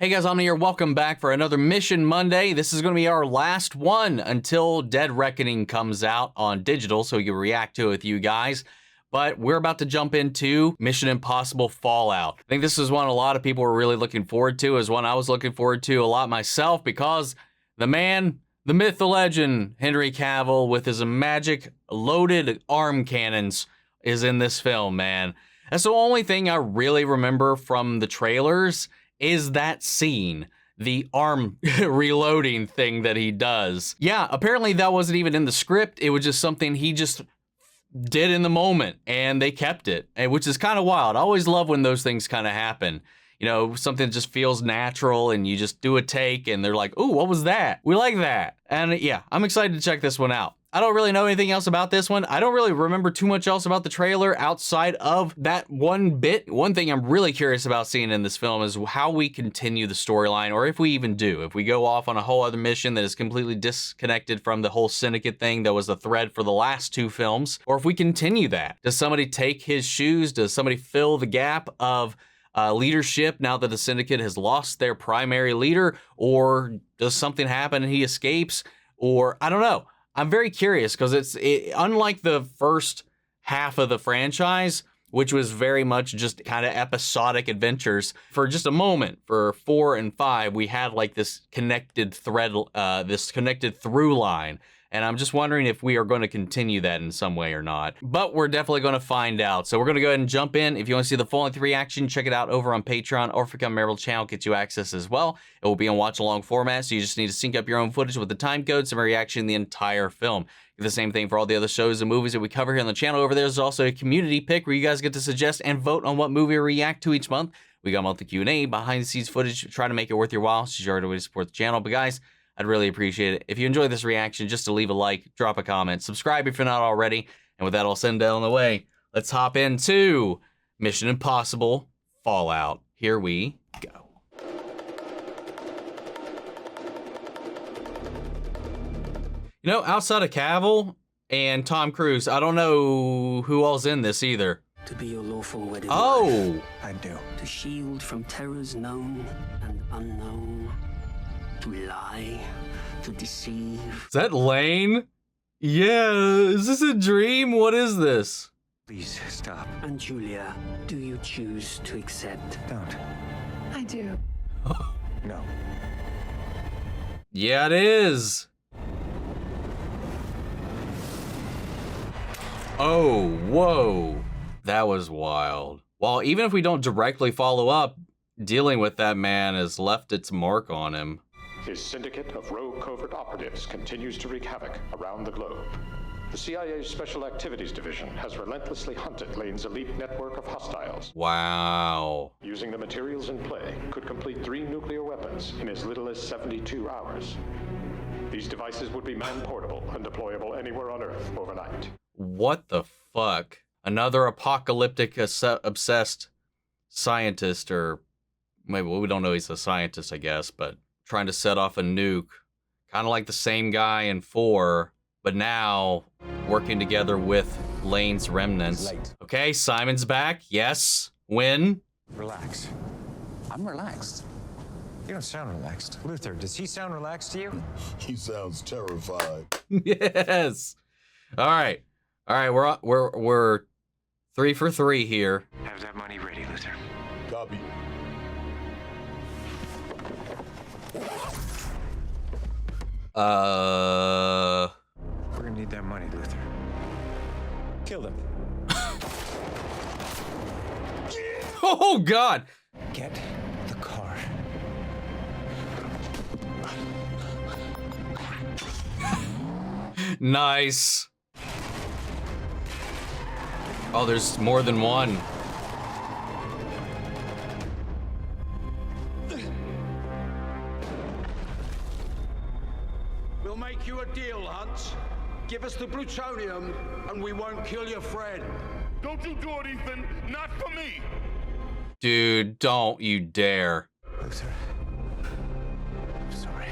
Hey guys, I'm here. Welcome back for another Mission Monday. This is going to be our last one until Dead Reckoning comes out on digital, so we can react to it with you guys. But we're about to jump into Mission Impossible Fallout. I think this is one a lot of people were really looking forward to, is one I was looking forward to a lot myself, because the man, the myth, the legend, Henry Cavill, with his magic loaded arm cannons, is in this film, man. That's the only thing I really remember from the trailers, is that scene, the arm reloading thing that he does. Yeah, apparently that wasn't even in the script. It was just something he just did in the moment, and they kept it, which is kind of wild. I always love when those things kind of happen. You know, something just feels natural and you just do a take and they're like, ooh, what was that? We like that. And yeah, I'm excited to check this one out. I don't really know anything else about this one. I don't really remember too much else about the trailer outside of that one bit. One thing I'm really curious about seeing in this film is how we continue the storyline, or if we even do. If we go off on a whole other mission that is completely disconnected from the whole syndicate thing that was the thread for the last two films, or if we continue that. Does somebody take his shoes? Does somebody fill the gap of leadership now that the syndicate has lost their primary leader? Or does something happen and he escapes? Or I don't know. I'm very curious, because unlike the first half of the franchise, which was very much just kind of episodic adventures. For just a moment, for 4 and 5, we had like this connected thread, this connected through line. And I'm just wondering if we are going to continue that in some way or not. But we're definitely going to find out. So we're going to go ahead and jump in. If you want to see the full-length reaction, check it out over on Patreon, or if you become a member of the channel, get you access as well. It will be in watch-along format, so you just need to sync up your own footage with the time code, so reaction the entire film. The same thing for all the other shows and movies that we cover here on the channel. Over there's also a community pick where you guys get to suggest and vote on what movie we react to each month. We got monthly Q&A, behind-the-scenes footage, try to make it worth your while. It's your way to support the channel. But guys, I'd really appreciate it if you enjoyed this reaction, just to leave a like, drop a comment, subscribe if you're not already. And with that, I'll send it on the way. Let's hop into Mission Impossible Fallout. Here we go. You know, outside of Cavill and Tom Cruise, I don't know who all's in this either. To be your lawful wedded wife. I do. To shield from terrors known and unknown. To lie, to deceive. Is that Lane? Yeah, is this a dream? What is this? Please stop. And Julia, do you choose to accept? Don't. I do. No. Yeah, it is. Oh, whoa. That was wild. Well, even if we don't directly follow up, dealing with that man has left its mark on him. His syndicate of rogue covert operatives continues to wreak havoc around the globe. The CIA's Special Activities Division has relentlessly hunted Lane's elite network of hostiles. Wow. Using the materials in play, could complete 3 nuclear weapons in as little as 72 hours. These devices would be man-portable and deployable anywhere on Earth overnight. What the fuck? Another apocalyptic obsessed scientist, or maybe we don't know he's a scientist, I guess, but trying to set off a nuke. Kind of like the same guy in 4, but now working together with Lane's remnants. Okay, Simon's back. Yes. When? Relax. I'm relaxed. You don't sound relaxed. Luther, does he sound relaxed to you? He sounds terrified. Yes. All right. We're 3 for 3 here. Have that money ready, Luther. Copy. We're gonna need that money, Luther. Kill them. Oh, God. Get the car. Nice. Oh, there's more than one. We'll make you a deal, Hunt. Give us the plutonium, and we won't kill your friend. Don't you do it, Ethan. Not for me. Dude, don't you dare. Luther. I'm sorry.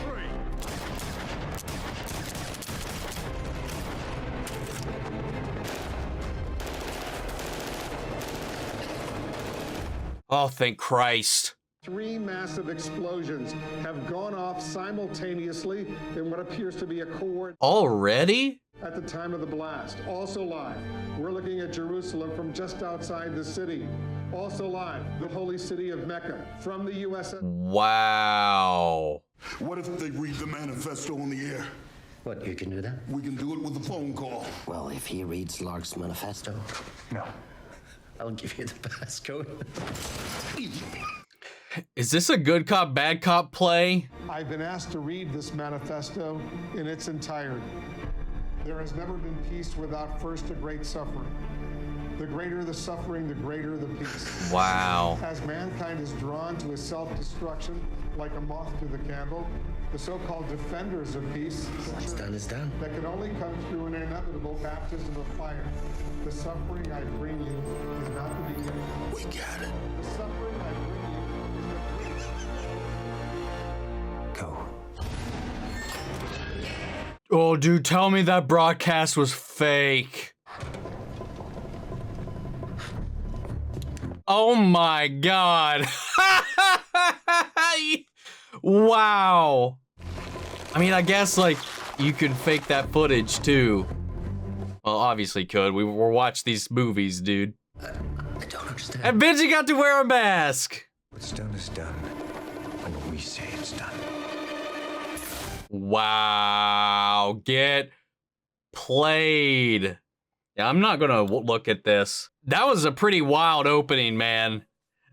Oh, thank Christ. 3 massive explosions have gone off simultaneously in what appears to be a coordinate. Already? At the time of the blast. Also live, we're looking at Jerusalem from just outside the city. Also live, the holy city of Mecca from the U.S. Wow. What if they read the manifesto on the air? What, you can do that? We can do it with a phone call. Well, if he reads Lark's manifesto, No. I'll give you the passcode. Is this a good cop, bad cop play? I've been asked to read this manifesto in its entirety. There has never been peace without first a great suffering. The greater the suffering, the greater the peace. Wow. As mankind is drawn to a self-destruction like a moth to the candle, the so-called defenders of peace What's done is done. that can only come through an inevitable baptism of fire. The suffering I bring you is not the beginning. We got it. The suffering I bring you is the Go. Oh, dude, tell me that broadcast was fake. Oh my God. Wow. I mean, I guess, like, you could fake that footage, too. Well, obviously could. We watch these movies, dude. I don't understand. And Benji got to wear a mask. What's done is done. When we say it's done. Wow. Get played. Yeah, I'm not gonna look at this. That was a pretty wild opening, man.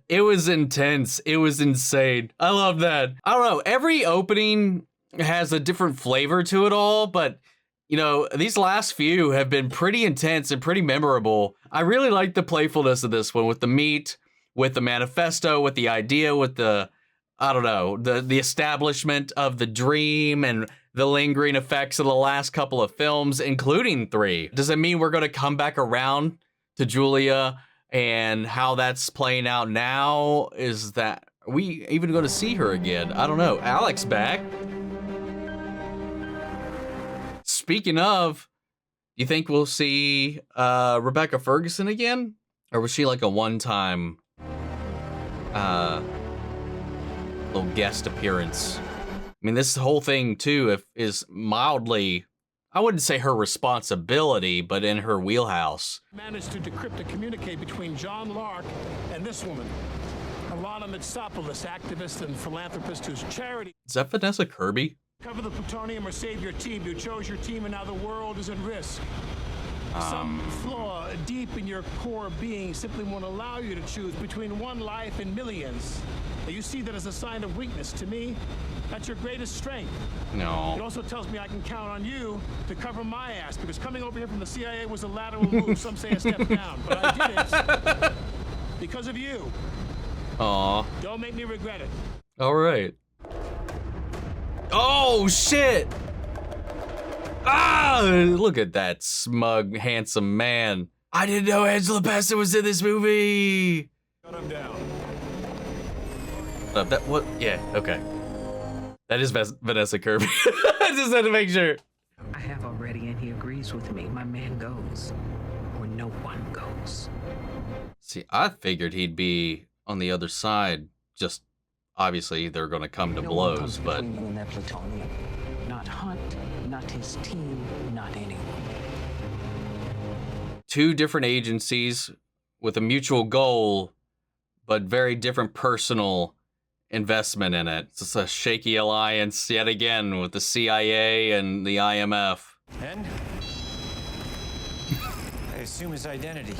It was intense. It was insane. I love that. I don't know. Every opening has a different flavor to it all, but you know, these last few have been pretty intense and pretty memorable. I really like the playfulness of this one with the meat, with the manifesto, with the idea, with the, I don't know, the establishment of the dream and the lingering effects of the last couple of films, including 3. Does it mean we're going to come back around to Julia and how that's playing out now? Is that, are we even going to see her again? I don't know. Alec's back. Speaking of, you think we'll see Rebecca Ferguson again? Or was she like a one-time little guest appearance? I mean, this whole thing, too, is mildly, I wouldn't say her responsibility, but in her wheelhouse. Managed to decrypt and communicate between John Lark and this woman, Alanna Mistsopolis, activist and philanthropist whose charity... Is that Vanessa Kirby? Cover the plutonium or save your team. You chose your team and now the world is at risk. Some flaw deep in your core being simply won't allow you to choose between one life and millions. Now, you see that as a sign of weakness. To me, that's your greatest strength. No. It also tells me I can count on you to cover my ass, because coming over here from the CIA was a lateral move. Some say a step down, but I did it because of you. Aw. Don't make me regret it. All right. Oh, shit! Ah! Look at that smug, handsome man. I didn't know Angela Bassett was in this movie! Shut him down. What? Yeah, okay. That is Vanessa Kirby. I just had to make sure. I have already, and he agrees with me. My man goes where no one goes. See, I figured he'd be on the other side. Just, obviously, they're gonna come to blows, but... That plutonium. Not Hunt, not his team, not anyone. 2 different agencies with a mutual goal, but very different personal investment in it. It's just a shaky alliance yet again with the CIA and the IMF. And? I assume his identity.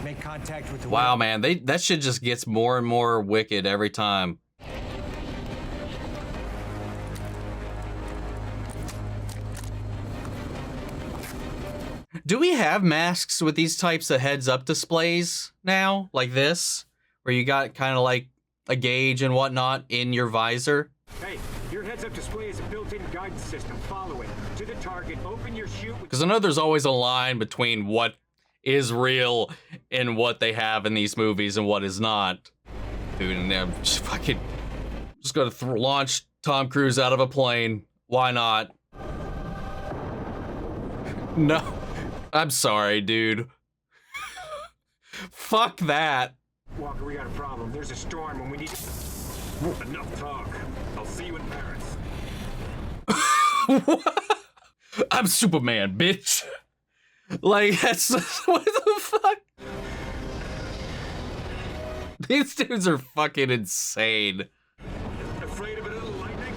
Make contact with the... Wow, man, that shit just gets more and more wicked every time. Do we have masks with these types of heads-up displays now, like this, where you got kind of like a gauge and whatnot in your visor? Hey, your heads-up display is a built-in guidance system. Follow it to the target. Open your chute. Because I know there's always a line between what is real and what they have in these movies and what is not. Dude, and I'm just fucking just gonna launch Tom Cruise out of a plane. Why not? No. I'm sorry, dude. Fuck that. Walker, we got a problem. There's a storm and we need to... Enough talk. I'll see you in Paris. I'm Superman, bitch. Like, that's what the fuck? These dudes are fucking insane. Afraid of a little lightning?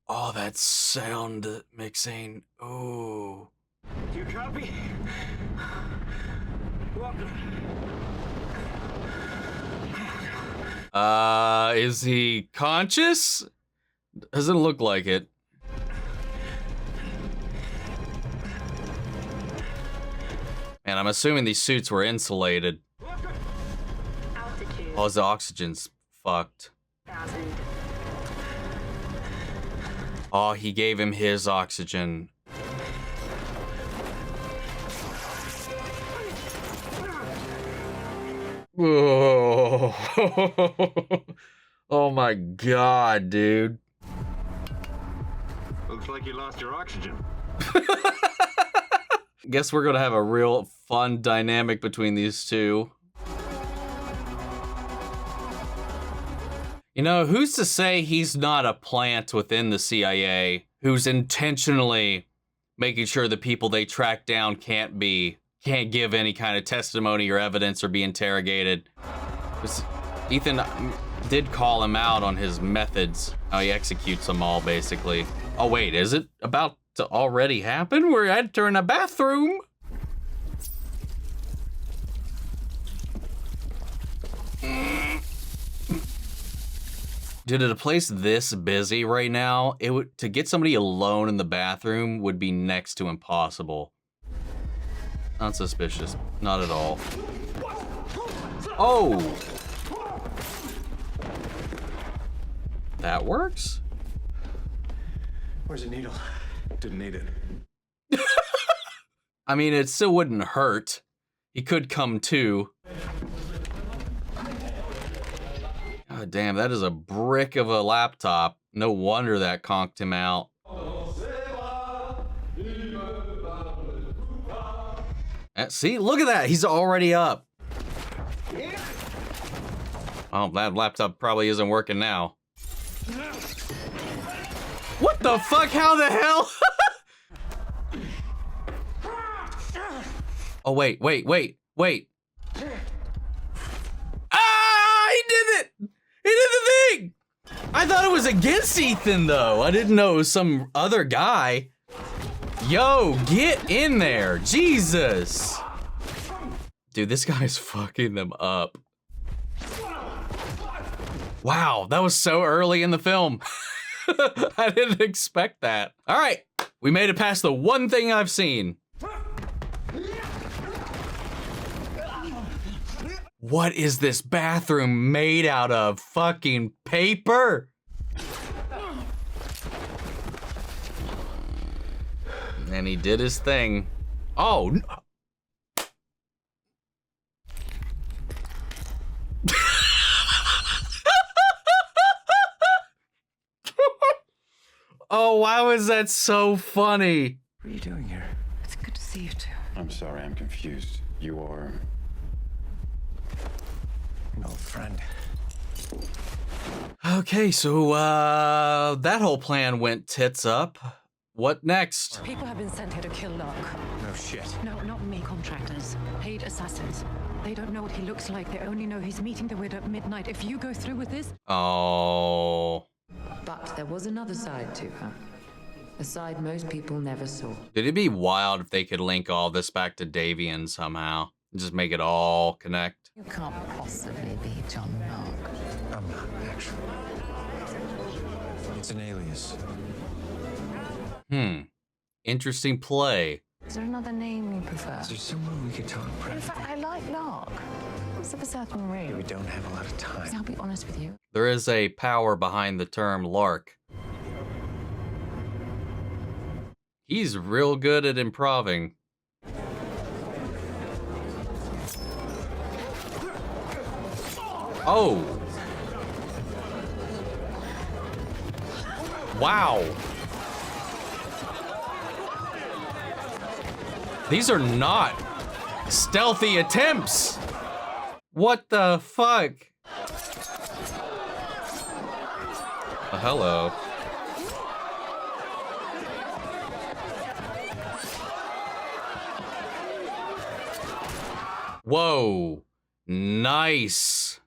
Oh, that sound mixing. Oh. Do you copy? Is he conscious? Doesn't look like it. And I'm assuming these suits were insulated. Altitude. Oh, his oxygen's fucked. 1,000. Oh, he gave him his oxygen. Oh, oh my god, dude. Looks like you lost your oxygen. Guess we're gonna have a real fun dynamic between these two. You know, who's to say he's not a plant within the CIA who's intentionally making sure the people they track down can't give any kind of testimony or evidence or be interrogated. Ethan did call him out on his methods, how he executes them all, basically. Oh wait, is it about to already happen? We're entering a bathroom. Dude, at a place this busy right now, to get somebody alone in the bathroom would be next to impossible. Not suspicious, not at all. Oh! That works? Where's the needle? Didn't need it. I mean, it still wouldn't hurt. He could come to. God damn, that is a brick of a laptop. No wonder that conked him out. See, look at that. He's already up. Oh, that laptop probably isn't working now. What the fuck? How the hell? Oh, wait. Ah, he did it. He did the thing. I thought it was against Ethan, though. I didn't know it was some other guy. Yo, get in there. Jesus. Dude, this guy's fucking them up. Wow, that was so early in the film. I didn't expect that. All right, we made it past the one thing I've seen. What is this bathroom made out of? Fucking paper? And he did his thing. Oh, no. Oh, why was that so funny? What are you doing here? It's good to see you two. I'm sorry, I'm confused. You are an old friend. Okay, so that whole plan went tits up. What next? People have been sent here to kill Locke. No shit. No, not me. Contractors. Paid assassins. They don't know what he looks like. They only know he's meeting the widow at midnight. If you go through with this... Oh. But there was another side to her. A side most people never saw. Dude, it'd be wild if they could link all this back to Davian somehow. Just make it all connect. You can't possibly be John Locke. I'm not, actually. It's an alias. Interesting play. Is there another name you prefer? Is there somewhere we could talk privately? In fact, I like Locke. What's up a certain room? We don't have a lot of time. I'll be honest with you. There is a power behind the term lark. He's real good at improving. Oh. Wow. These are not stealthy attempts. What the fuck? Hello. Whoa. Nice.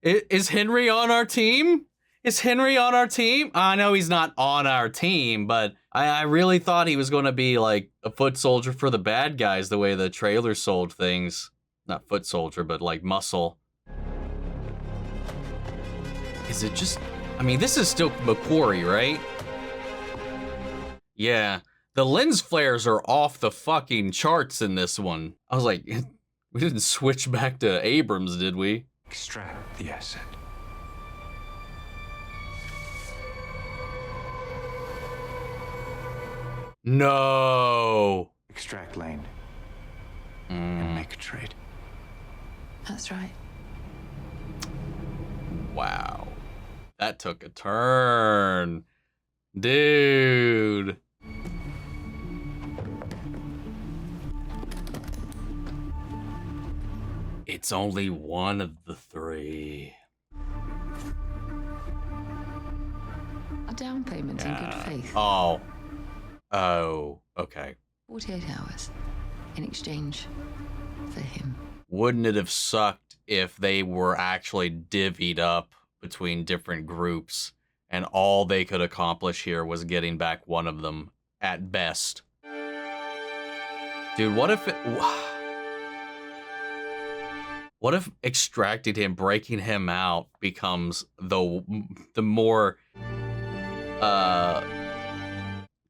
Is Henry on our team? Is Henry on our team? I know he's not on our team, but I really thought he was going to be like a foot soldier for the bad guys, the way the trailer sold things. Not foot soldier, but like muscle. Is it just... I mean, this is still McQuarrie, right? Yeah. The lens flares are off the fucking charts in this one. I was like, we didn't switch back to Abrams, did we? Extract the asset. No. Extract Lane. And make a trade. That's right. Wow. That took a turn. Dude. It's only one of the three. A down payment in good faith. Oh. Oh, okay. 48 hours in exchange for him. Wouldn't it have sucked if they were actually divvied up between different groups and all they could accomplish here was getting back one of them at best? Dude, what if it... What if extracting him, breaking him out becomes the more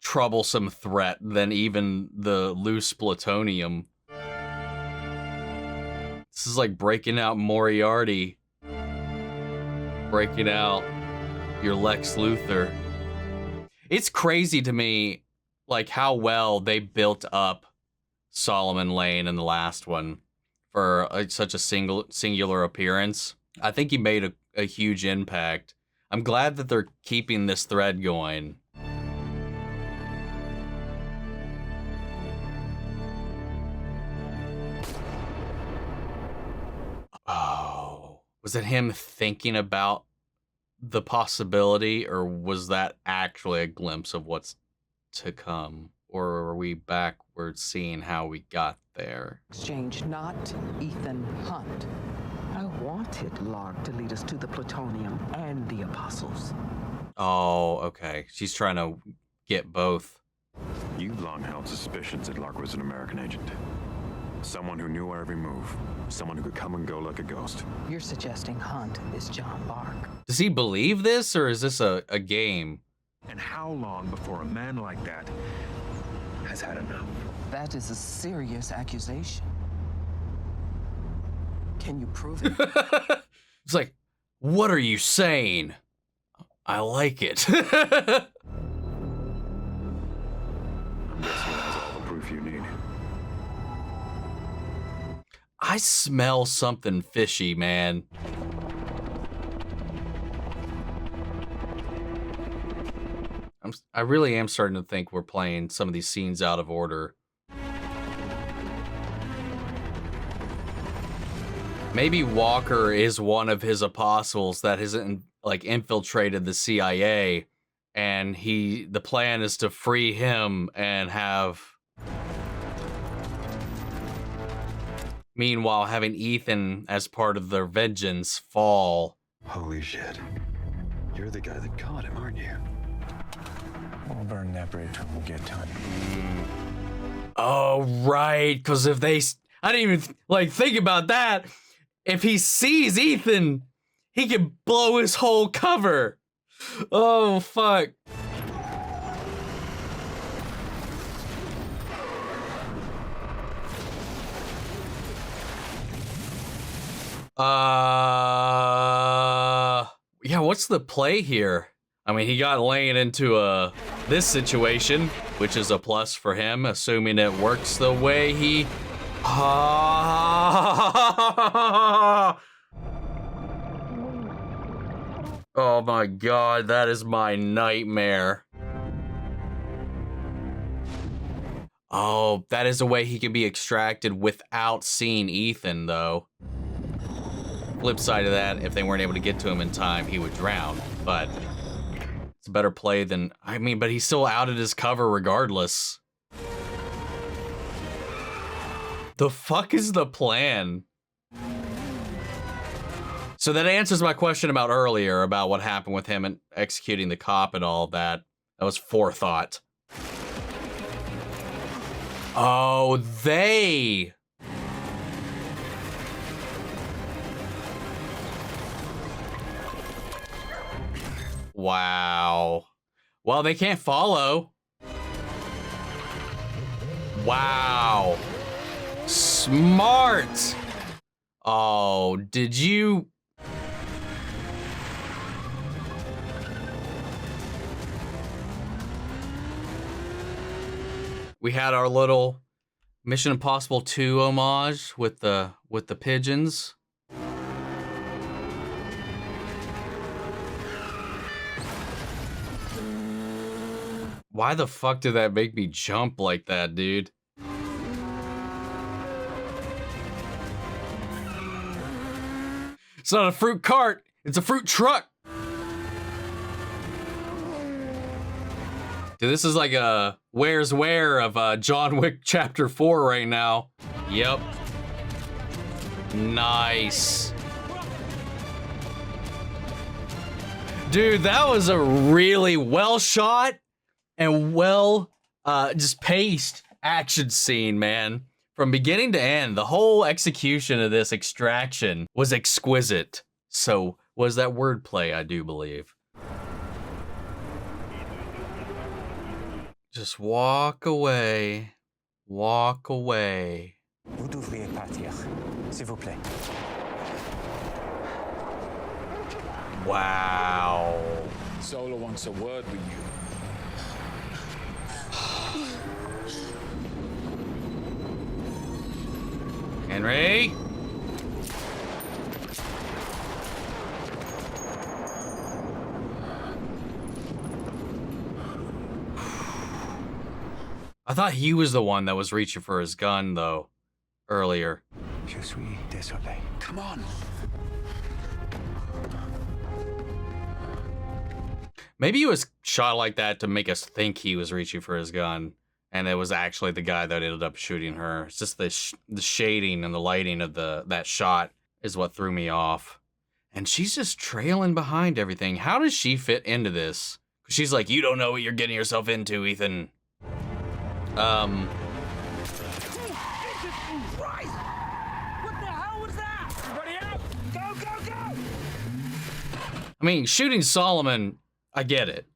troublesome threat than even the loose plutonium? This is like breaking out Moriarty. Breaking out your Lex Luthor. It's crazy to me, like, how well they built up Solomon Lane in the last one for such a singular appearance. I think he made a huge impact. I'm glad that they're keeping this thread going. Oh, was it him thinking about the possibility, or was that actually a glimpse of what's to come? Or are we backwards seeing how we got there? Exchange not Ethan Hunt. I wanted Lark to lead us to the plutonium and the apostles. Oh, okay. She's trying to get both. You've long held suspicions that Lark was an American agent. Someone who knew our every move. Someone who could come and go like a ghost. You're suggesting Hunt is John Lark. Does he believe this, or is this a game? And how long before a man like that has had enough? That is a serious accusation. Can you prove it? It's like, what are you saying? I like it. I'm guessing that's all the proof you need. I smell something fishy, man. I really am starting to think we're playing some of these scenes out of order. Maybe Walker is one of his apostles that has like infiltrated the CIA, and the plan is to free him and have, meanwhile having Ethan as part of their vengeance fall. Holy shit. You're the guy that caught him, aren't you? We'll burn that bridge when we get to it. Oh, right, because if they... I didn't even, like, think about that. If he sees Ethan, he can blow his whole cover. Oh, fuck. Yeah, what's the play here? I mean, he got Lane into this situation, which is a plus for him, assuming it works the way he... Oh my god, that is my nightmare. Oh, that is a way he can be extracted without seeing Ethan, though. Flip side of that, if they weren't able to get to him in time, he would drown. But it's a better play than... I mean, but he's still out at his cover regardless. The fuck is the plan? So that answers my question about earlier, about what happened with him and executing the cop and all that. That was forethought. Oh, they... Wow. Well, they can't follow. Wow. Smart. Oh, did you... We had our little Mission Impossible 2 homage with the pigeons. Why the fuck did that make me jump like that, dude? It's not a fruit cart, it's a fruit truck. Dude, this is like a Where's Where of John Wick Chapter 4 right now. Yep. Nice. Dude, that was a really well shot and well just paced action scene, man. From beginning to end, the whole execution of this extraction was exquisite. So was that wordplay, I do believe. Just walk away. Walk away. Vous devriez partir, s'il vous plaît. Wow. Solo wants a word with you. Henry? I thought he was the one that was reaching for his gun, though, earlier. Je suis désolé. Come on. Maybe he was shot like that to make us think he was reaching for his gun, and it was actually the guy that ended up shooting her. It's just the shading and the lighting of that shot is what threw me off. And she's just trailing behind everything. How does she fit into this? She's like, you don't know what you're getting yourself into, Ethan. Jesus Christ! What the hell was that? Everybody out! Go, go, go! I mean, shooting Solomon, I get it.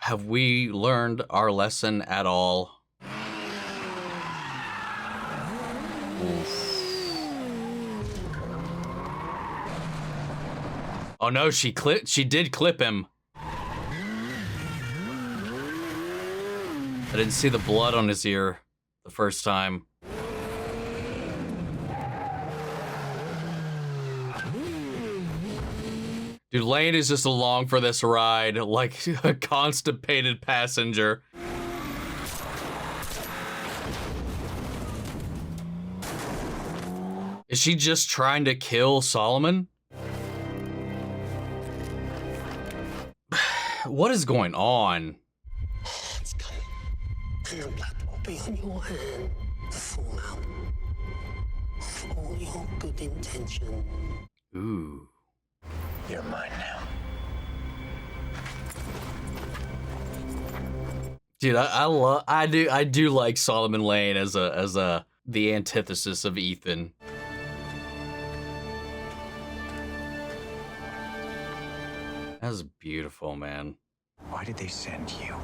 Have we learned our lesson at all? Oof. Oh no, she did clip him. I didn't see the blood on his ear the first time. Dude, Lane is just along for this ride like a constipated passenger. Is she just trying to kill Solomon? What is going on? It's coming. And the blood will be on your hand to fall out. For all your good intention. Ooh. You're mine now. Dude, I do like Solomon Lane as the antithesis of Ethan. That was beautiful, man. Why did they send you?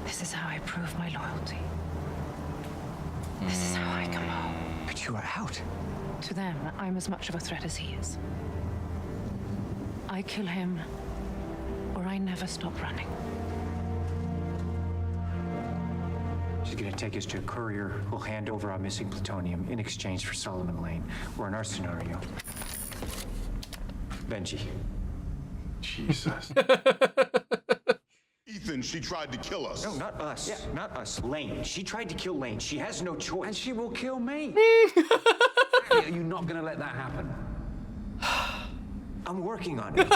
This is how I prove my loyalty. This is how I come home. But you are out. To them, I'm as much of a threat as he is. I kill him, or I never stop running. She's gonna take us to a courier who'll hand over our missing plutonium in exchange for Solomon Lane, or in our scenario, Benji. Jesus. Ethan, she tried to kill us. No, not us. Yeah. Not us. Lane. She tried to kill Lane. She has no choice. And she will kill me. Are you not going to let that happen? I'm working on it.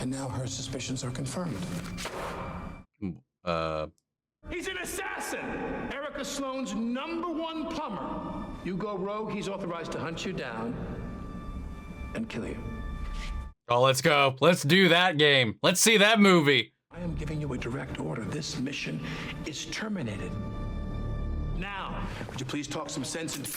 And now her suspicions are confirmed. He's an assassin! Erika Sloane's #1 plumber. You go rogue, he's authorized to hunt you down and kill you. Oh, let's go. Let's do that game. Let's see that movie. I am giving you a direct order. This mission is terminated. Now, would you please talk some sense into...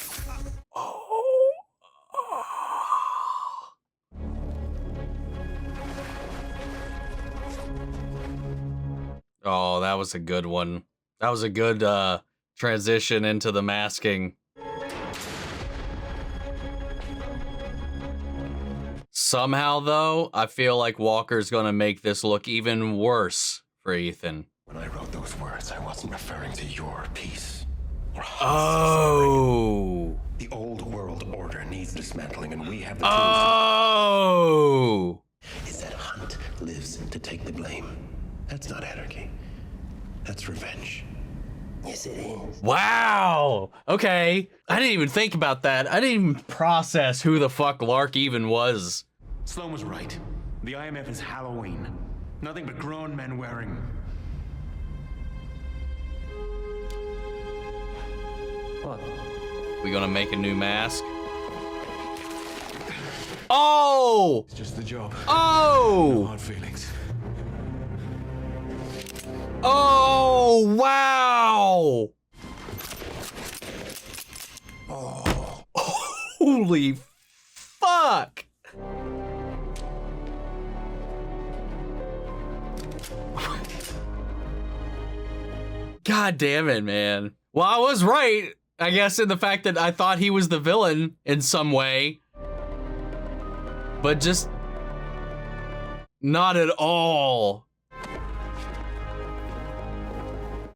Oh, that was a good one. That was a good transition into the masking. Somehow, though, I feel like Walker's gonna make this look even worse for Ethan. When I wrote those words, I wasn't referring to your peace. Oh. The old world order needs dismantling, and we have the tools. Oh. Is that Hunt lives to take the blame. That's not anarchy. That's revenge. Yes, it is. Wow. Okay. I didn't even think about that. I didn't even process who the fuck Lark even was. Sloan was right. The IMF is Halloween. Nothing but grown men wearing... What? We gonna make a new mask? Oh! It's just the job. Oh! No hard feelings. Oh, wow! Oh. Holy fuck! God damn it, man. Well, I was right, I guess, in the fact that I thought he was the villain in some way. But just not at all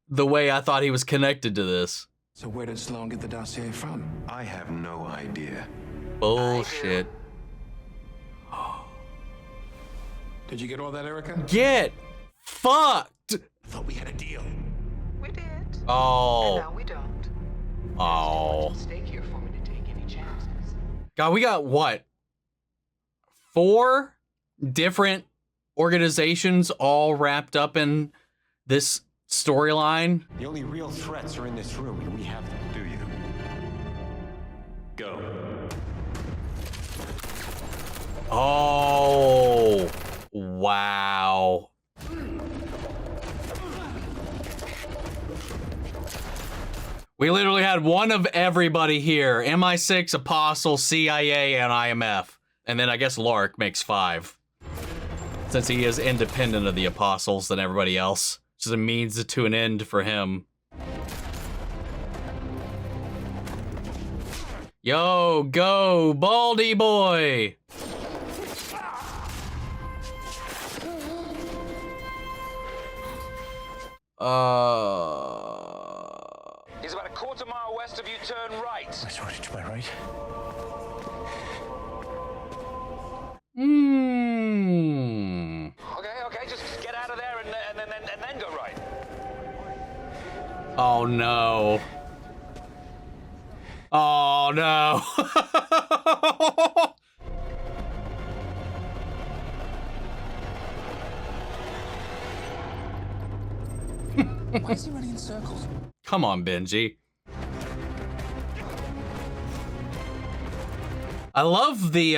the way I thought he was connected to this. So where did Sloan get the dossier from? I have no idea. Bullshit. Did you get all that, Erika? Get fucked! I thought we had a deal. We did. Oh. And now we don't. Oh. There's too much at stake here for me to take any chances. God, we got what? 4 different organizations all wrapped up in this storyline. The only real threats are in this room, and we have them. Do you? Go. Oh, wow. We literally had one of everybody here. MI6, Apostle, CIA, and IMF. And then I guess Lark makes 5. Since he is independent of the Apostles than everybody else. Which is a means to an end for him. Yo, go, Baldy boy! He's about a quarter-mile west of you, turn right. I sorry, to my right. Okay, just get out of there and then go right. Oh no. Oh no. Why is he running in circles? Come on, Benji. I love the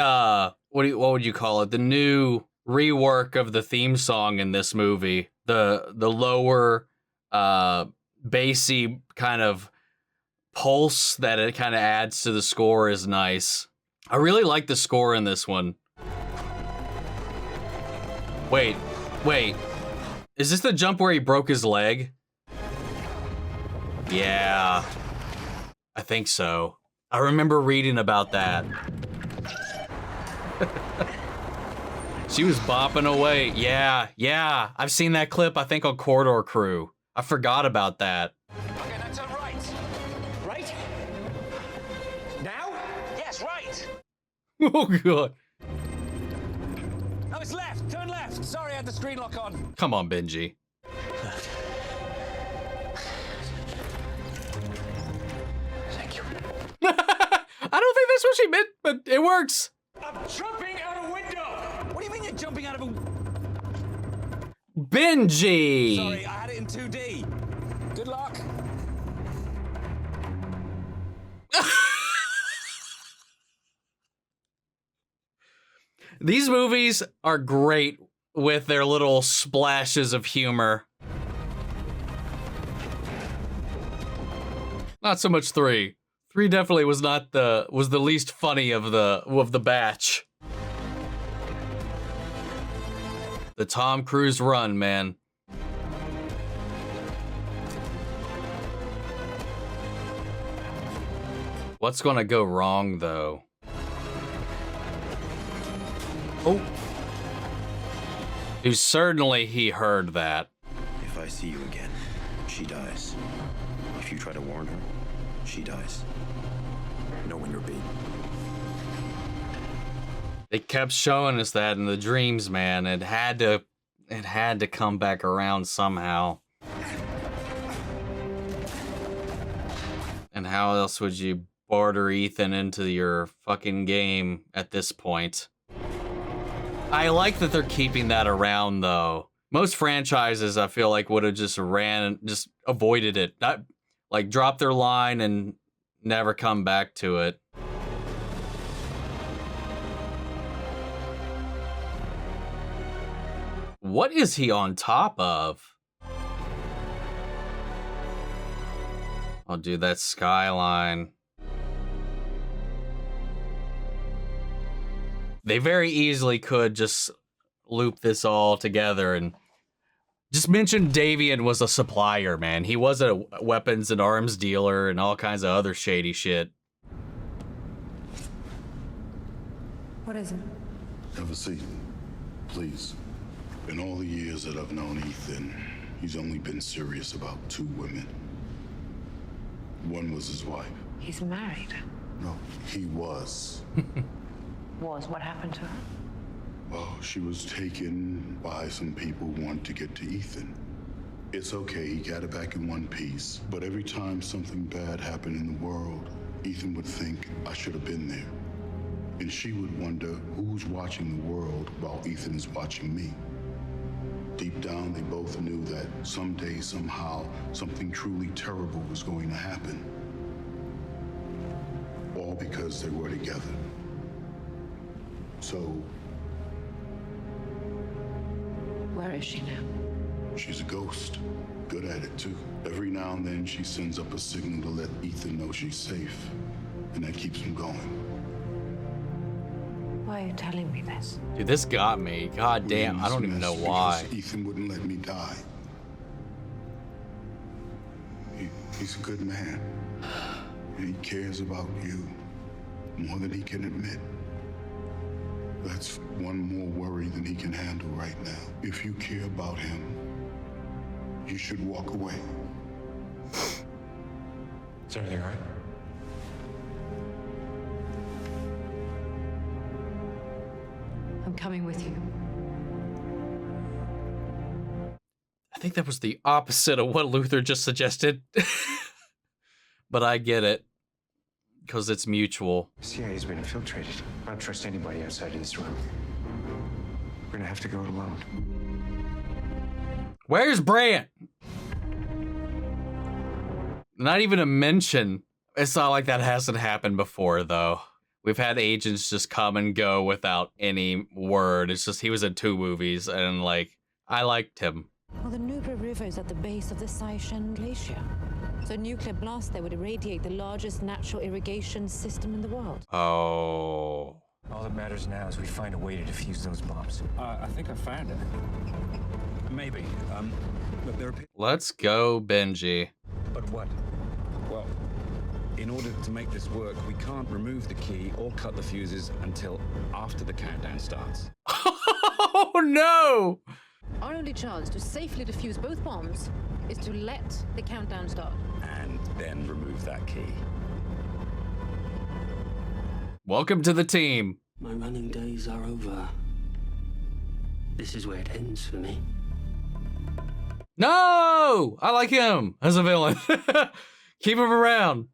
what would you call it? The new rework of the theme song in this movie. The lower bassy kind of pulse that it kind of adds to the score is nice. I really like the score in this one. Wait. Is this the jump where he broke his leg? Yeah. I think so. I remember reading about that. She was bopping away. Yeah. I've seen that clip, I think, on Corridor Crew. I forgot about that. Okay, now turn right. Right? Now? Yes, right. Oh, God. No, it's left. Turn left. Sorry, I had the screen lock on. Come on, Benji. Thank you. I don't think that's what she meant, but it works. I'm jumping out a window! What do you mean you're jumping out of a... Benji! Sorry, I had it in 2D. Good luck. These movies are great with their little splashes of humor. Not so much 3. 3 definitely was the least funny of the batch. The Tom Cruise run, man. What's gonna go wrong though? Oh. Dude, certainly he heard that. If I see you again, she dies. If you try to warn her, she dies. Know when you're beaten. They kept showing us that in the dreams, man. It had to come back around somehow. And how else would you barter Ethan into your fucking game at this point? I like that they're keeping that around, though. Most franchises, I feel like, would have just avoided it. Not, like, dropped their line and never come back to it. What is he on top of? Oh, dude, that skyline. They very easily could just loop this all together and just mention Davian was a supplier, man. He was a weapons and arms dealer and all kinds of other shady shit. What is it? Have a seat, please. In all the years that I've known Ethan, he's only been serious about 2 women. One was his wife. He's married. No, he was. What happened to her? Well, she was taken by some people who wanted to get to Ethan. It's okay, he got it back in one piece. But every time something bad happened in the world, Ethan would think, I should have been there. And she would wonder who's watching the world while Ethan is watching me. Deep down, they both knew that someday, somehow, something truly terrible was going to happen. All because they were together. So... Where is she now? she's a ghost. Good at it, too. Every now and then, she sends up a signal to let Ethan know she's safe. And that keeps him going. Why are you telling me this? Dude, this got me. God damn, I don't even know why. Ethan wouldn't let me die. He's a good man. And he cares about you more than he can admit. That's one more worry than he can handle right now. If you care about him, you should walk away. Is everything all right? I'm coming with you. I think that was the opposite of what Luther just suggested. But I get it. Because it's mutual. CIA's been infiltrated. I don't trust anybody outside of this room. We're gonna have to go it alone. Where's Brant? Not even a mention. It's not like that hasn't happened before, though. We've had agents just come and go without any word. It's just he was in 2 movies, and, like, I liked him. Well, the Nubra River is at the base of the Saishan Glacier. So a nuclear blast there would irradiate the largest natural irrigation system in the world. Oh. All that matters now is we find a way to defuse those bombs. I think I found it. Maybe. But there are... Let's go, Benji. But what? Well, in order to make this work, we can't remove the key or cut the fuses until after the countdown starts. Oh, no! Our only chance to safely defuse both bombs is to let the countdown start. And then remove that key. Welcome to the team. My running days are over. This is where it ends for me. No! I like him as a villain. Keep him around.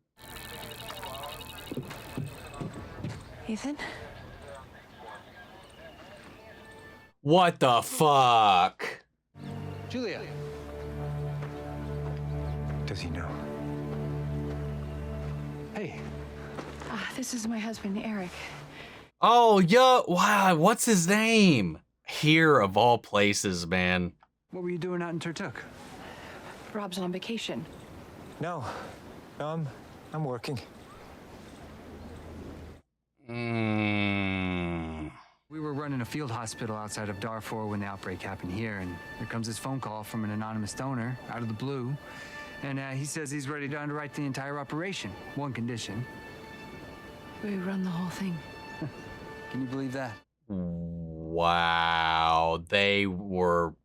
Ethan? What the fuck? Julia. Does he know? Hey. This is my husband, Eric. Oh, yo, wow, what's his name? Here of all places, man. What were you doing out in Turtuk? Rob's on vacation. No, I'm working. We were running a field hospital outside of Darfur when the outbreak happened here, and there comes this phone call from an anonymous donor out of the blue, and he says he's ready to underwrite the entire operation. One condition. We run the whole thing. Can you believe that? Wow, they were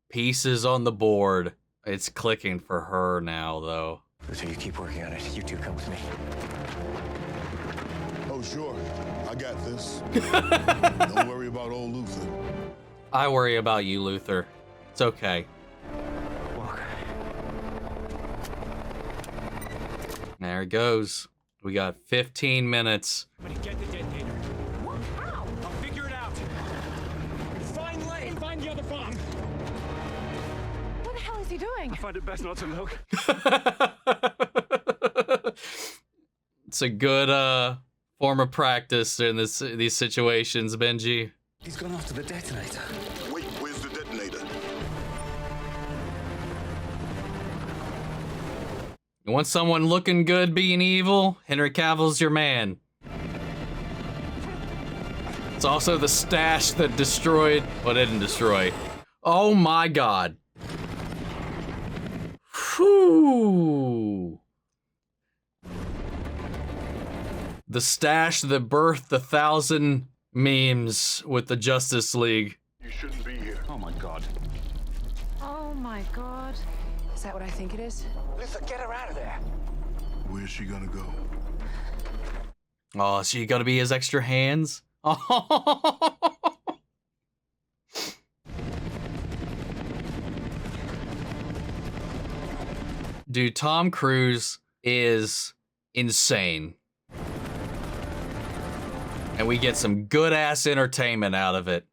pieces on the board. It's clicking for her now, though. So you keep working on it. You two come with me. Oh, sure. I got this. Don't worry about old Luther. I worry about you, Luther. It's okay. Walk. There it goes. We got 15 minutes. Get the detonator. What? How? I'll figure it out. Find Lane. Find the other bomb. What the hell is he doing? I find it best not to look. It's a good form of practice in these situations, Benji. He's gone after the detonator. Wait, where's the detonator? You want someone looking good being evil? Henry Cavill's your man. It's also the stash that destroyed... Well, didn't destroy. Oh my god. Whew. The stash that birthed 1,000 memes with the Justice League. You shouldn't be here. Oh my god. Oh my god. Is that what I think it is? Luther, get her out of there. Where's she gonna go? Oh, so you gotta be his extra hands? Oh. Dude, Tom Cruise is insane. And we get some good-ass entertainment out of it.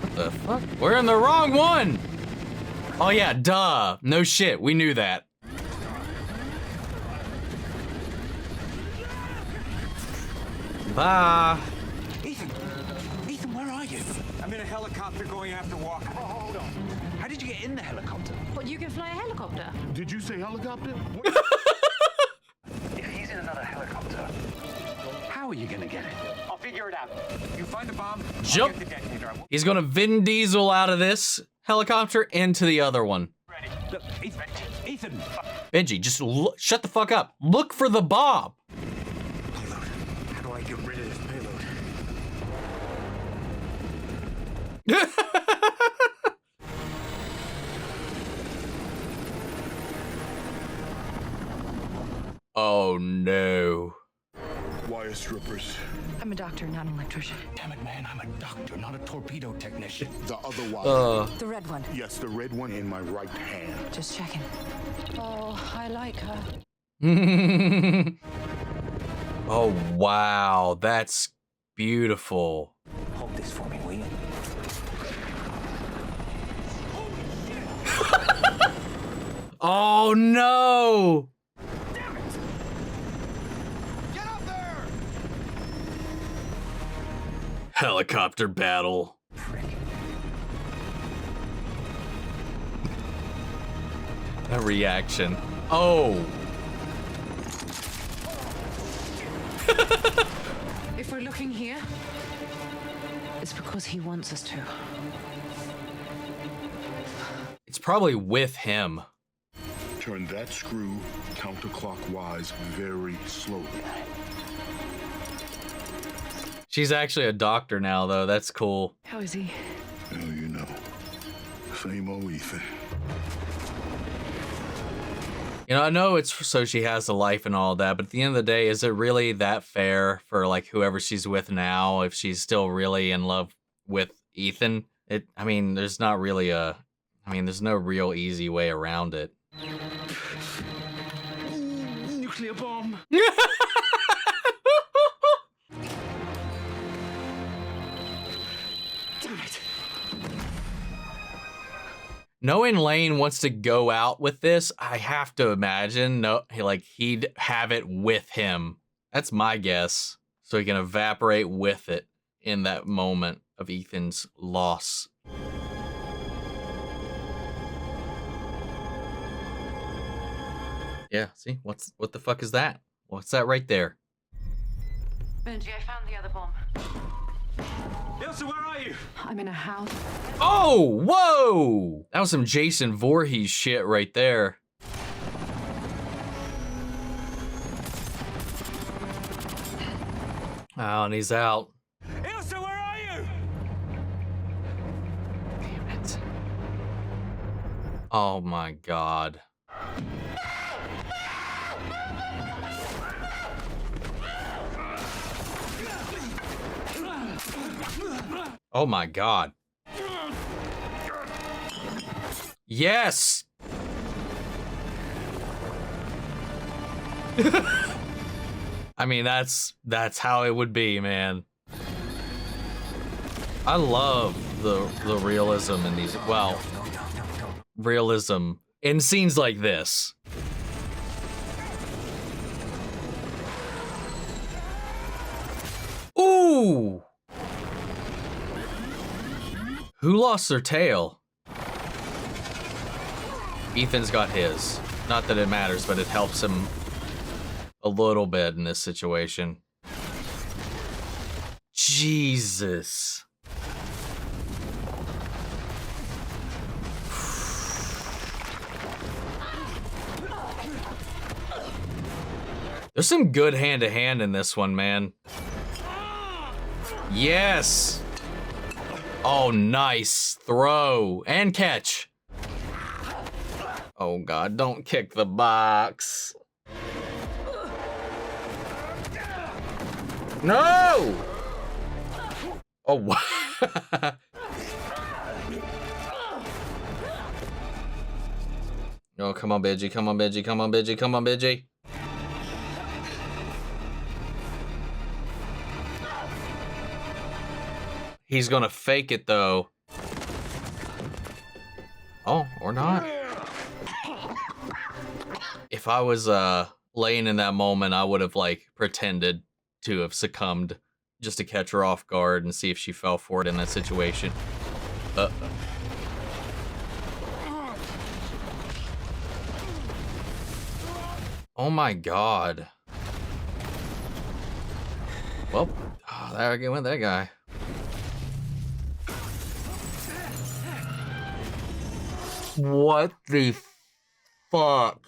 What the fuck? We're in the wrong one! Oh yeah, duh. No shit, we knew that. Bye. Ethan, where are you? I'm in a helicopter going after Walker. Oh, hold on. How did you get in the helicopter? What, you can fly a helicopter? Did you say helicopter? If he's in another helicopter, how are you gonna get it? I'll figure it out. You find the bomb. Jump. I'll get the detonator. He's gonna Vin Diesel out of this helicopter into the other one. Ready. Look, Ethan. Benji, just shut the fuck up. Look for the bomb. How do I get rid of this payload? Oh no. Wire strippers. I'm a doctor, not an electrician. Damn it, man, I'm a doctor, not a torpedo technician. The other wire. The red one. Yes, the red one in my right hand. Just checking. Oh, I like her. Oh wow, that's beautiful. Hold this for me, will you? Oh no! Damn it! Get up there! Helicopter battle. A reaction. Oh. If we're looking here, it's because he wants us to. It's probably with him. Turn that screw counterclockwise very slowly. She's actually a doctor now, though. That's cool. How is he? Oh, you know. Same old Ethan. You know, I know it's so she has a life and all that, but at the end of the day, is it really that fair for like whoever she's with now if she's still really in love with Ethan? I mean, there's not really there's no real easy way around it. Nuclear bomb. Damn it. Knowing Lane wants to go out with this, I have to imagine he'd have it with him. That's my guess. So he can evaporate with it in that moment of Ethan's loss. Yeah, see? What the fuck is that? What's that right there? Benji, I found the other bomb. Ilsa, where are you? I'm in a house. Oh, whoa! That was some Jason Voorhees shit right there. Oh, and he's out. Ilsa, where are you? Damn it. Oh my god. Oh my god. Yes! I mean, that's how it would be, man. I love the realism in these, well, realism in scenes like this. Ooh! Who lost their tail? Ethan's got his. Not that it matters, but it helps him a little bit in this situation. Jesus. There's some good hand-to-hand in this one, man. Yes! Oh, nice. Throw and catch. Oh, God, don't kick the box. No! Oh, what? Oh, come on, Benji. Come on, Benji. Come on, Benji. Come on, Benji. He's gonna fake it, though. Oh, or not. If I was laying in that moment, I would have like pretended to have succumbed just to catch her off guard and see if she fell for it in that situation. Oh my god. Well, there went that guy. What the fuck?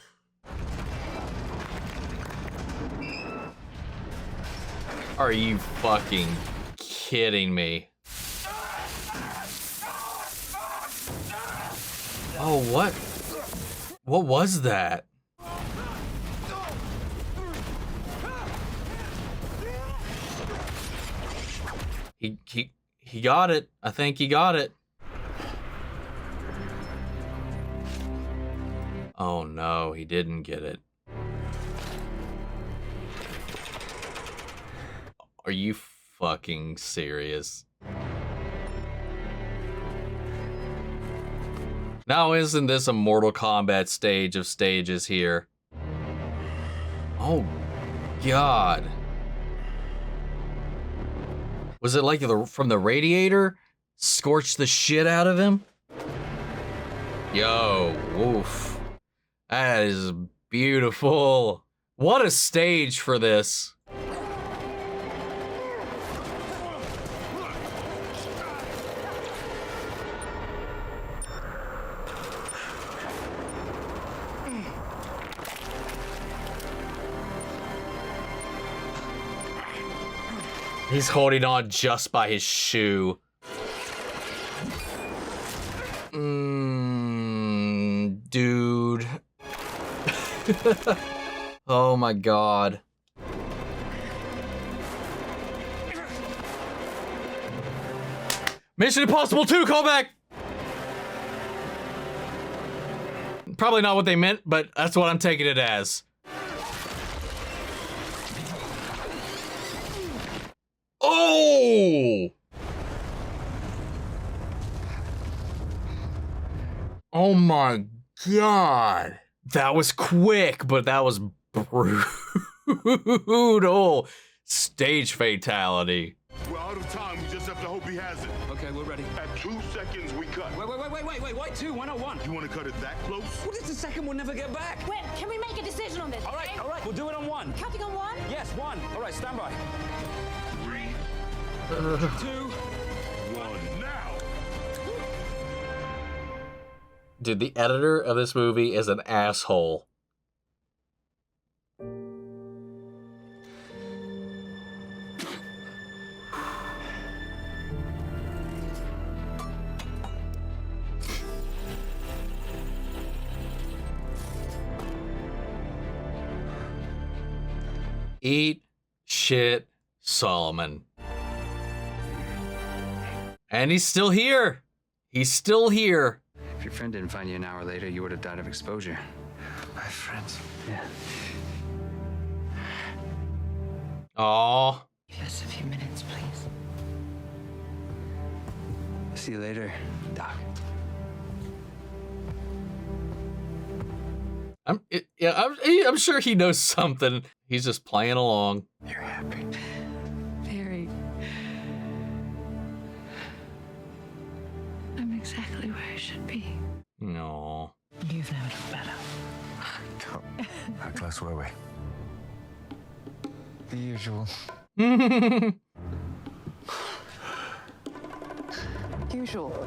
Are you fucking kidding me? Oh, what? What was that? He got it. I think he got it. Oh no, he didn't get it. Are you fucking serious? Now isn't this a Mortal Kombat stage of stages here? Oh god. Was it like from the radiator? Scorched the shit out of him? Yo, woof. That is beautiful. What a stage for this. He's holding on just by his shoe. Dude. Oh my god. Mission Impossible 2 callback! Probably not what they meant, but that's what I'm taking it as. Oh! Oh my god. That was quick, but that was brutal. Stage fatality. We're out of time. We just have to hope he has it. Okay, we're ready. At 2 seconds, we cut. Wait, why 2? Why not 1? You want to cut it that close? What is the second one never get back? Wait, can we make a decision on this? All right, we'll do it on 1. Cutting on 1? Yes, 1. All right, stand by. 3, 2, 1, now! Dude, the editor of this movie is an asshole. Eat shit, Solomon. And he's still here. He's still here. If your friend didn't find you an hour later, you would have died of exposure. My friends. Yeah. Aw. Give us a few minutes, please. See you later, Doc. I'm sure he knows something. He's just playing along. Very happy. Very. I'm exactly where I should be. No. You've never done better. How close were we? The usual. Usual.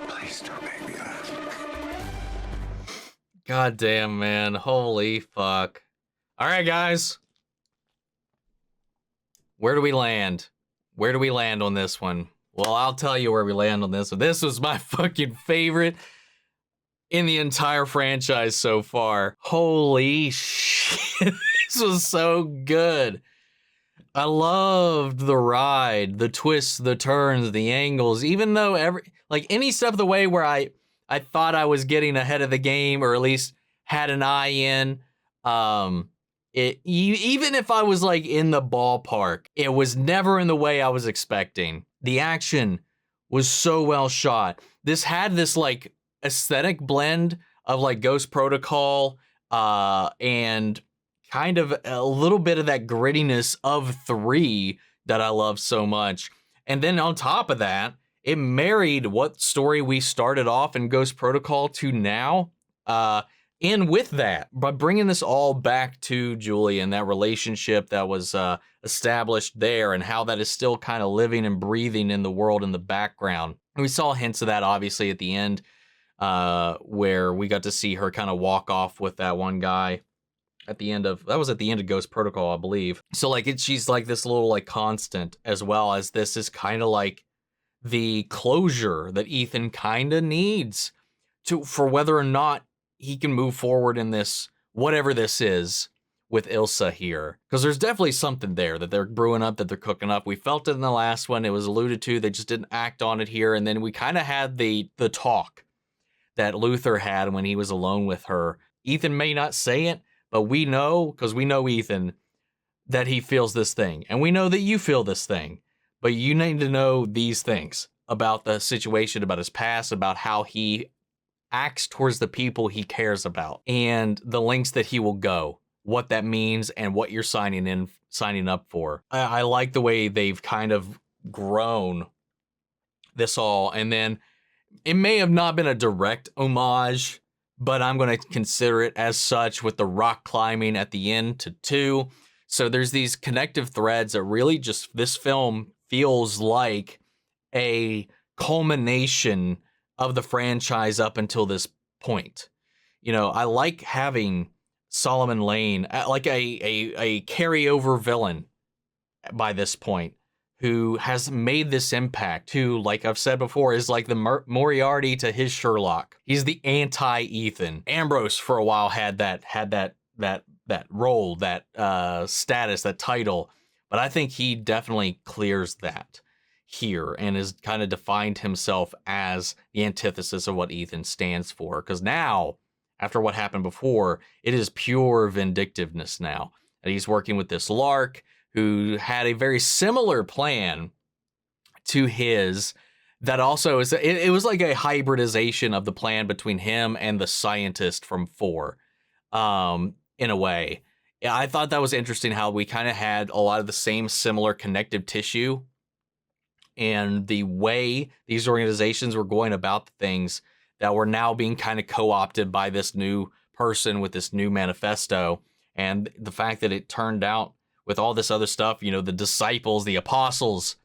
Please don't make me laugh. God damn, man. Holy fuck. All right, guys. Where do we land? Where do we land on this one? Well, I'll tell you where we land on this one. This was my fucking favorite in the entire franchise so far. Holy shit. This was so good. I loved the ride, the twists, the turns, the angles, even though any stuff the way where I thought I was getting ahead of the game, or at least had an eye in. Even if I was like in the ballpark, it was never in the way I was expecting. The action was so well shot. This had this like aesthetic blend of like Ghost Protocol and kind of a little bit of that grittiness of 3 that I love so much. And then on top of that, it married what story we started off in Ghost Protocol to now, in with that, by bringing this all back to Julie and that relationship that was established there, and how that is still kind of living and breathing in the world in the background. And we saw hints of that obviously at the end, where we got to see her kind of walk off with that one guy at the end of Ghost Protocol, I believe. So like she's like this little like constant, as well as this is kind of like the closure that Ethan kind of needs for whether or not he can move forward in this, whatever this is, with Ilsa here. Because there's definitely something there that they're brewing up, that they're cooking up. We felt it in the last one. It was alluded to. They just didn't act on it here. And then we kind of had the talk that Luther had when he was alone with her. Ethan may not say it, but we know, because we know Ethan, that he feels this thing. And we know that you feel this thing. But you need to know these things about the situation, about his past, about how he acts towards the people he cares about, and the lengths that he will go, what that means, and what you're signing up for. I like the way they've kind of grown this all. And then it may have not been a direct homage, but I'm going to consider it as such with the rock climbing at the end to 2. So there's these connective threads that really just, this film feels like a culmination of the franchise up until this point. You know, I like having Solomon Lane like a carryover villain by this point, who has made this impact, who, like I've said before, is like the Moriarty to his Sherlock. He's the anti-Ethan. Ambrose for a while had that role, that status, that title, but I think he definitely clears that here and has kind of defined himself as the antithesis of what Ethan stands for. Because now, after what happened before, it is pure vindictiveness now. And he's working with this Lark who had a very similar plan to his, that also is, it was like a hybridization of the plan between him and the scientist from 4, in a way. Yeah, I thought that was interesting how we kind of had a lot of the same similar connective tissue, and the way these organizations were going about the things that were now being kind of co-opted by this new person with this new manifesto. And the fact that it turned out with all this other stuff, you know, the disciples, the apostles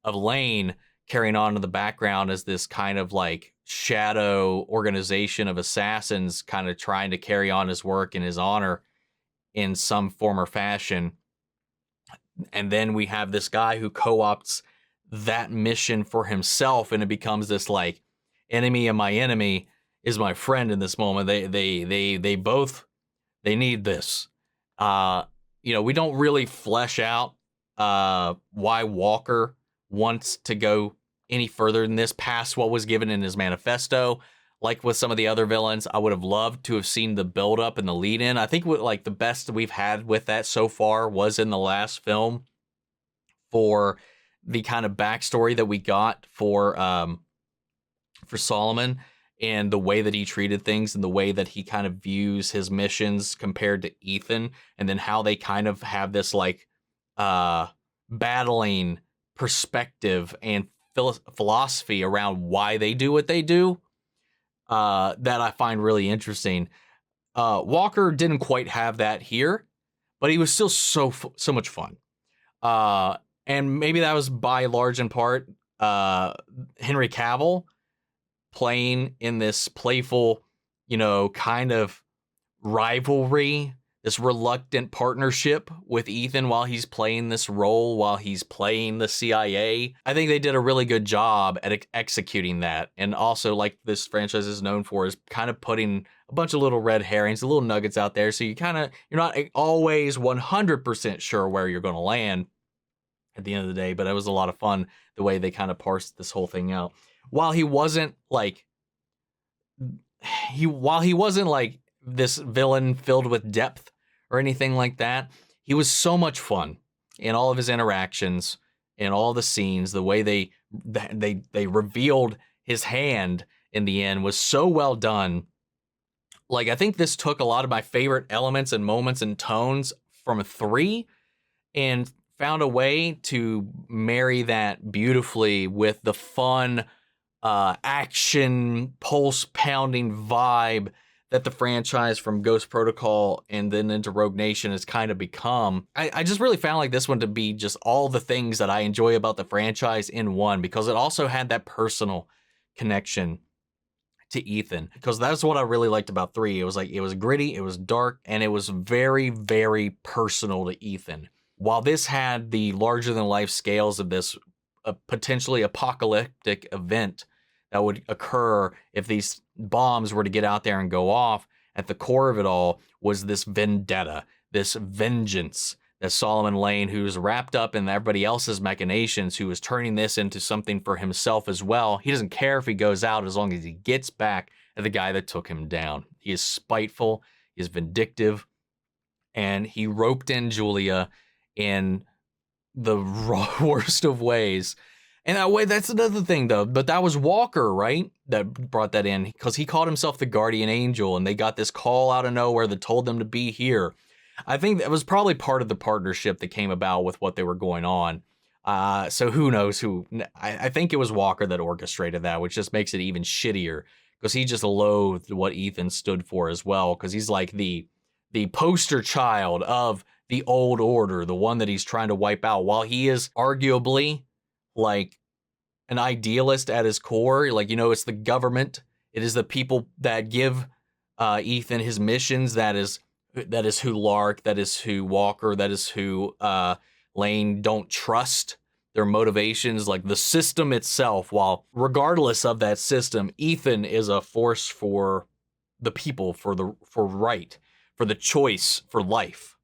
of Lane carrying on in the background as this kind of like shadow organization of assassins kind of trying to carry on his work in his honor in some form or fashion. And then we have this guy who co-opts that mission for himself, and it becomes this like enemy of my enemy is my friend in this moment. They both need this. You know, we don't really flesh out why Walker wants to go any further than this past what was given in his manifesto. Like with some of the other villains, I would have loved to have seen the build up and the lead in. I think like the best we've had with that so far was in the last film, for the kind of backstory that we got for Solomon, and the way that he treated things and the way that he kind of views his missions compared to Ethan, and then how they kind of have this like battling perspective and philosophy around why they do what they do, that I find really interesting. Walker didn't quite have that here, but he was still so much fun. And maybe that was by large in part Henry Cavill playing in this playful, you know, kind of rivalry, this reluctant partnership with Ethan while he's playing this role, while he's playing the CIA. I think they did a really good job at executing that. And also, like this franchise is known for, is kind of putting a bunch of little red herrings, little nuggets out there. So you're not always 100% sure where you're going to land at the end of the day. But it was a lot of fun the way they kind of parsed this whole thing out. While he wasn't like this villain filled with depth or anything like that, he was so much fun in all of his interactions, in all the scenes. The way they revealed his hand in the end was so well done. Like, I think this took a lot of my favorite elements and moments and tones from 3 and found a way to marry that beautifully with the fun, action, pulse-pounding vibe that the franchise from Ghost Protocol and then into Rogue Nation has kind of become. I just really found like this one to be just all the things that I enjoy about the franchise in one, because it also had that personal connection to Ethan. Because that's what I really liked about 3. It was like, it was gritty, it was dark, and it was very, very personal to Ethan. While this had the larger than life scales of this potentially apocalyptic event that would occur if these bombs were to get out there and go off, at the core of it all was this vendetta, this vengeance that Solomon Lane, who's wrapped up in everybody else's machinations, who is turning this into something for himself as well. He doesn't care if he goes out as long as he gets back at the guy that took him down. He is spiteful, he is vindictive, and he roped in Julia in the worst of ways. And that way, that's another thing, though. But that was Walker, right? That brought that in, because he called himself the Guardian Angel, and they got this call out of nowhere that told them to be here. I think that was probably part of the partnership that came about with what they were going on. So who knows who? I think it was Walker that orchestrated that, which just makes it even shittier, because he just loathed what Ethan stood for as well, because he's like the poster child of the old order, the one that he's trying to wipe out, while he is arguably like an idealist at his core. Like, you know, it's the government, it is the people that give Ethan his missions. That is who Lark, that is who Walker, that is who Lane don't trust. their motivations, like the system itself, while regardless of that system, Ethan is a force for the people, for right, for the choice, for life.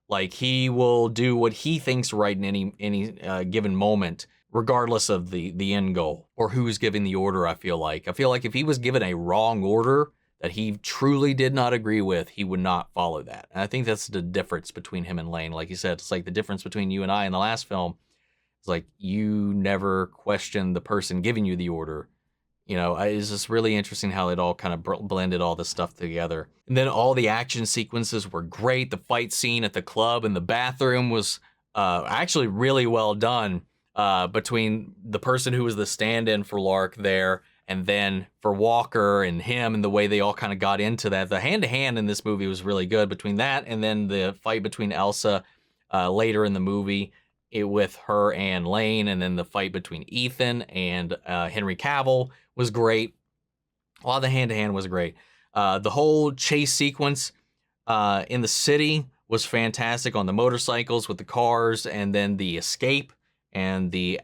Like, he will do what he thinks right in any given moment, regardless of the end goal or who's giving the order. I feel like if he was given a wrong order that he truly did not agree with, he would not follow that. And I think that's the difference between him and Lane. Like you said, it's like the difference between you and I in the last film. It's like, you never question the person giving you the order. You know, it's just really interesting how it all kind of blended all this stuff together. And then all the action sequences were great. The fight scene at the club and the bathroom was actually really well done, between the person who was the stand-in for Lark there, and then for Walker and him, and the way they all kind of got into that. The hand-to-hand in this movie was really good between that and then the fight between Ilsa later in the movie with her and Lane, and then the fight between Ethan and Henry Cavill was great. A lot of the hand-to-hand was great. The whole chase sequence in the city was fantastic, on the motorcycles with the cars, and then the escape and the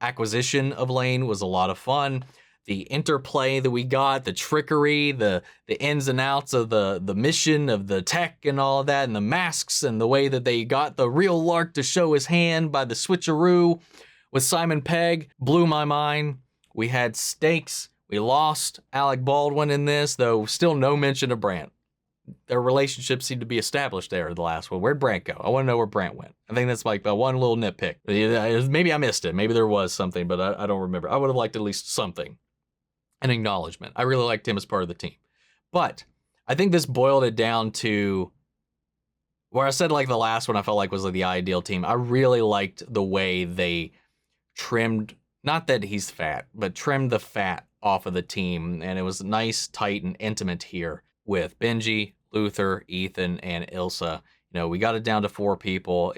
acquisition of Lane was a lot of fun. The interplay that we got, the trickery, the ins and outs of the mission of the tech and all of that, and the masks, and the way that they got the real Lark to show his hand by the switcheroo with Simon Pegg blew my mind. We had stakes. We lost Alec Baldwin in this, though still no mention of Brant. Their relationship seemed to be established there in the last one. Where'd Brant go? I want to know where Brant went. I think that's like one little nitpick. Maybe I missed it. Maybe there was something, but I don't remember. I would have liked at least something. An acknowledgement. I really liked him as part of the team. But I think this boiled it down to where I said, like, the last one I felt like was like the ideal team. I really liked the way they trimmed, not that he's fat, but trimmed the fat off of the team. And it was nice, tight, and intimate here with Benji, Luther, Ethan, and Ilsa. You know, we got it down to 4 people.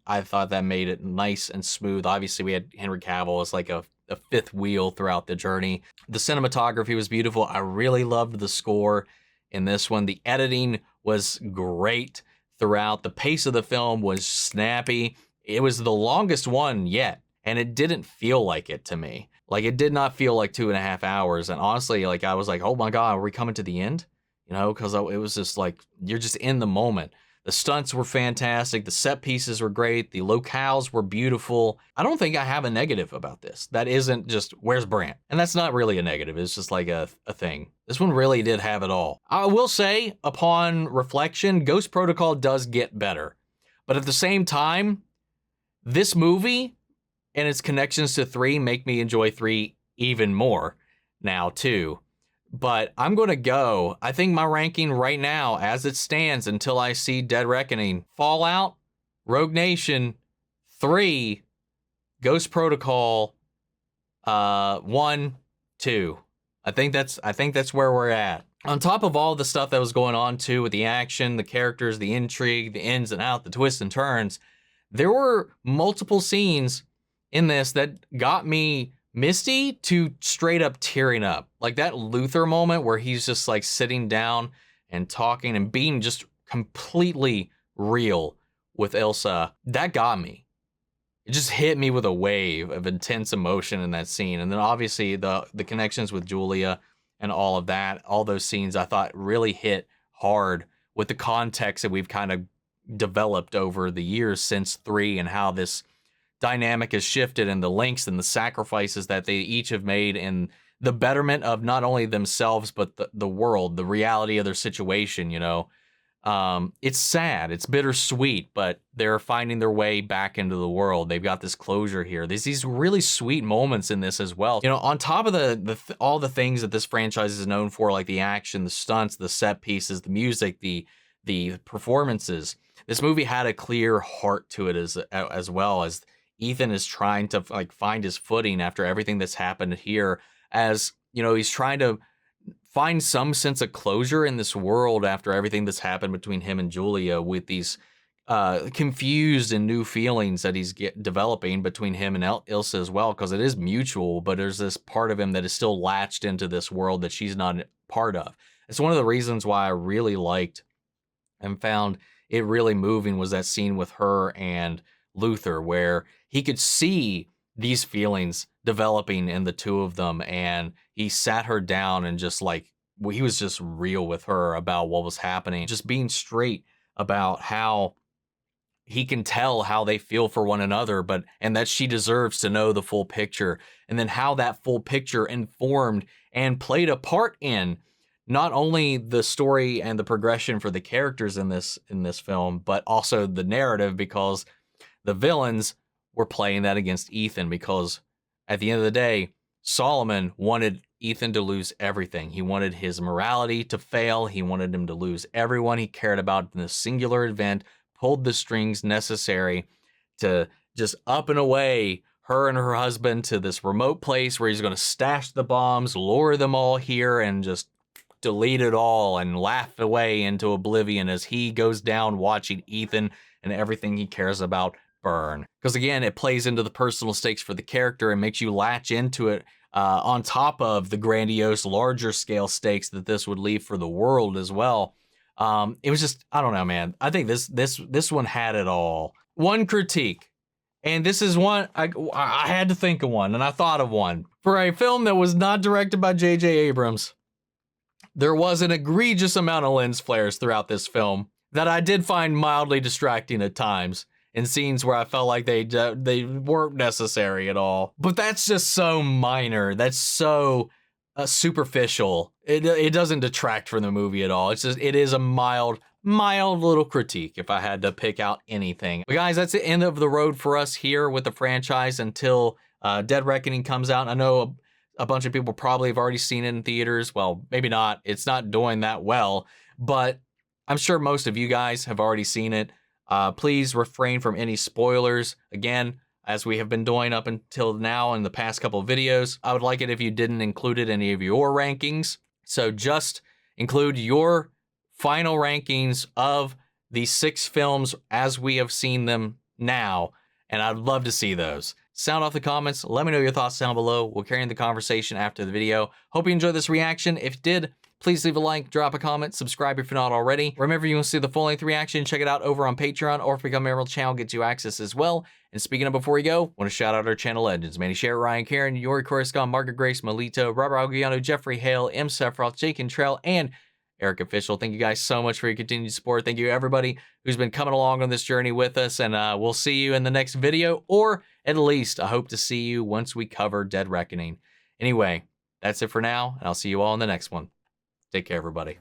I thought that made it nice and smooth. Obviously, we had Henry Cavill as like a fifth wheel throughout the journey. The cinematography was beautiful. I really loved the score in this one. The editing was great throughout. The pace of the film was snappy. It was the longest one yet, and it didn't feel like it to me. Like, it did not feel like 2.5 hours. And honestly, like, I was like, oh my God, are we coming to the end? You know, because it was just like, you're just in the moment. The stunts were fantastic. The set pieces were great. The locales were beautiful. I don't think I have a negative about this. That isn't just, where's Brant? And that's not really a negative. It's just like a thing. This one really did have it all. I will say, upon reflection, Ghost Protocol does get better. But at the same time, this movie and its connections to 3 make me enjoy 3 even more now, too. But I'm going to go, I think my ranking right now, as it stands until I see Dead Reckoning, Fallout, Rogue Nation, 3, Ghost Protocol, 1, 2. I think that's where we're at. On top of all the stuff that was going on too, with the action, the characters, the intrigue, the ins and outs, the twists and turns, there were multiple scenes in this that got me misty to straight up tearing up. Like that Luther moment where he's just like sitting down and talking and being just completely real with Ilsa. That got me. It just hit me with a wave of intense emotion in that scene. And then obviously the connections with Julia and all of that, all those scenes I thought really hit hard with the context that we've kind of developed over the years since 3 and how this dynamic has shifted and the lengths and the sacrifices that they each have made in the betterment of not only themselves, but the world, the reality of their situation, you know. It's sad, it's bittersweet, but they're finding their way back into the world. They've got this closure here. There's these really sweet moments in this as well. You know, on top of all the things that this franchise is known for, like the action, the stunts, the set pieces, the music, the performances, this movie had a clear heart to it as well, as Ethan is trying to like find his footing after everything that's happened here. As you know, he's trying to find some sense of closure in this world after everything that's happened between him and Julia, with these confused and new feelings that he's developing between him and Ilsa as well, because it is mutual, but there's this part of him that is still latched into this world that she's not part of. It's one of the reasons why I really liked and found it really moving was that scene with her and Luther, where he could see these feelings developing in the two of them, and he sat her down and just like, he was just real with her about what was happening, just being straight about how he can tell how they feel for one another, and that she deserves to know the full picture, and then how that full picture informed and played a part in not only the story and the progression for the characters in this film, but also the narrative, because the villains were playing that against Ethan, because at the end of the day, Solomon wanted Ethan to lose everything. He wanted his morality to fail. He wanted him to lose everyone he cared about in this singular event, pulled the strings necessary to just up and away her and her husband to this remote place where he's going to stash the bombs, lure them all here, and just delete it all and laugh away into oblivion as he goes down watching Ethan and everything he cares about burn. Because again, it plays into the personal stakes for the character and makes you latch into it on top of the grandiose, larger scale stakes that this would leave for the world as well. It was just, I don't know, man. I think this one had it all. One critique, and this is one, I had to think of one, and I thought of one. For a film that was not directed by J.J. Abrams, there was an egregious amount of lens flares throughout this film that I did find mildly distracting at times, in scenes where I felt like they weren't necessary at all. But that's just so minor. That's so superficial. It doesn't detract from the movie at all. It's just, it is a mild little critique if I had to pick out anything. But guys, that's the end of the road for us here with the franchise until Dead Reckoning comes out. I know a bunch of people probably have already seen it in theaters. Well, maybe not. It's not doing that well, but I'm sure most of you guys have already seen it. Please refrain from any spoilers. Again, as we have been doing up until now in the past couple of videos, I would like it if you didn't include it in any of your rankings. So just include your final rankings of these 6 films as we have seen them now, and I'd love to see those. Sound off the comments. Let me know your thoughts down below. We'll carry on the conversation after the video. Hope you enjoyed this reaction. If you did, please leave a like, drop a comment, subscribe if you're not already. Remember, you want to see the full-length reaction, check it out over on Patreon, or if you become a member of the channel, gets you access as well. And speaking of before we go, I want to shout out our channel legends: Manny Sher, Ryan Karen, Yori Coruscant, Margaret Grace, Melito, Robert Aguiano, Jeffrey Hale, M. Sephiroth, Jake Cantrell, and Erika Official. Thank you guys so much for your continued support. Thank you everybody who's been coming along on this journey with us, and we'll see you in the next video, or at least I hope to see you once we cover Dead Reckoning. Anyway, that's it for now, and I'll see you all in the next one. Take care, everybody.